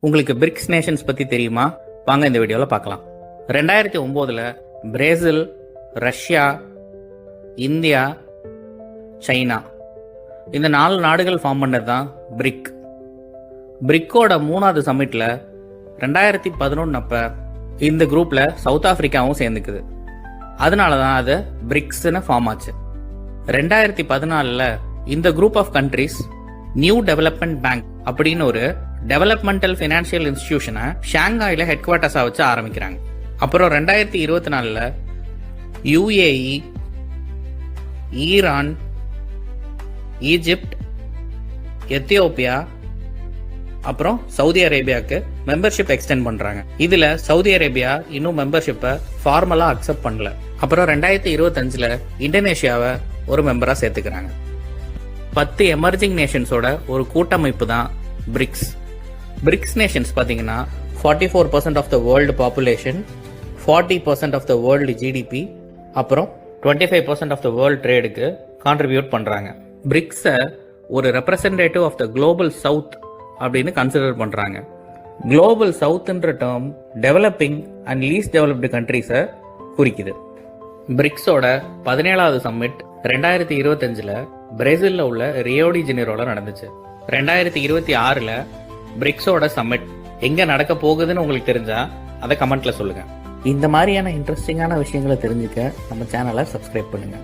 உங்களுக்கு BRICS Nations பற்றி தெரியுமா? வாங்க இந்த வீடியோவில் பார்க்கலாம். 2009 பிரேசில், ரஷ்யா, இந்தியா, சைனா இந்த 4 நாடுகள் ஃபார்ம் பண்ணது தான் பிரிக். பிரிக்கோட 3வது சம்மிட்ல 2011 அப்ப இந்த குரூப்ல சவுத் ஆப்பிரிக்காவும் சேர்ந்துக்குது. அதனால தான் அது பிரிக்ஸ்னு ஃபார்ம் ஆச்சு. 2014 இந்த group of countries new development bank அப்படின்னு ஒரு டெவலப்மெண்டல் ஃபினான்ஷியல் இன்ஸ்டிடியூஷனை ஷாங்காயில ஹெட் குவார்ட்டர்ஸா வச்சு ஆரம்பிக்கிறாங்க. அப்புறம் 2024 யுஏஇ, ஈரான், ஈஜிப்ட், எத்தியோப்பியா, அப்புறம் சவுதி அரேபியாவுக்கு மெம்பர்ஷிப் எக்ஸ்டெண்ட் பண்றாங்க. இதுல சவுதி அரேபியா இன்னும் மெம்பர்ஷிப்பை ஃபார்மலா அக்செப்ட் பண்ணல. அப்புறம் 2025 இந்தோனேஷியாவை ஒரு மெம்பரா சேர்த்துக்கிறாங்க. 10 எமர்ஜிங் நேஷன்ஸோட ஒரு கூட்டமைப்பு தான் பிரிக்ஸ். பிரிக்ஸ் நேஷன்ஸ் பாத்தீங்கன்னா 44% of the world population, 40% of the world GDP, அப்புறம் 25% ஆஃப் த வேர்ல்டு ட்ரேடுக்கு கான்ட்ரிபியூட் பண்றாங்க. பிரிக்ஸை ஒரு representative of the global south அப்படின்னு கன்சிடர் பண்றாங்க. குளோபல் சவுத்ன்ற term developing and least developed கண்ட்ரீஸை குறிக்குது. பிரிக்ஸோட 17வது சம்மிட் 2025 பிரேசில்ல உள்ள ரியோடி ஜெனிரோல நடந்துச்சு. 2026 பிரிக்ஸோட சம்மிட் எங்க நடக்க போகுதுன்னு உங்களுக்கு தெரிஞ்சா அதை கமெண்ட்ல சொல்லுங்க. இந்த மாதிரியான இன்ட்ரெஸ்டிங்கான விஷயங்களை தெரிஞ்சுக்க நம்ம சேனலை சப்ஸ்கிரைப் பண்ணுங்க.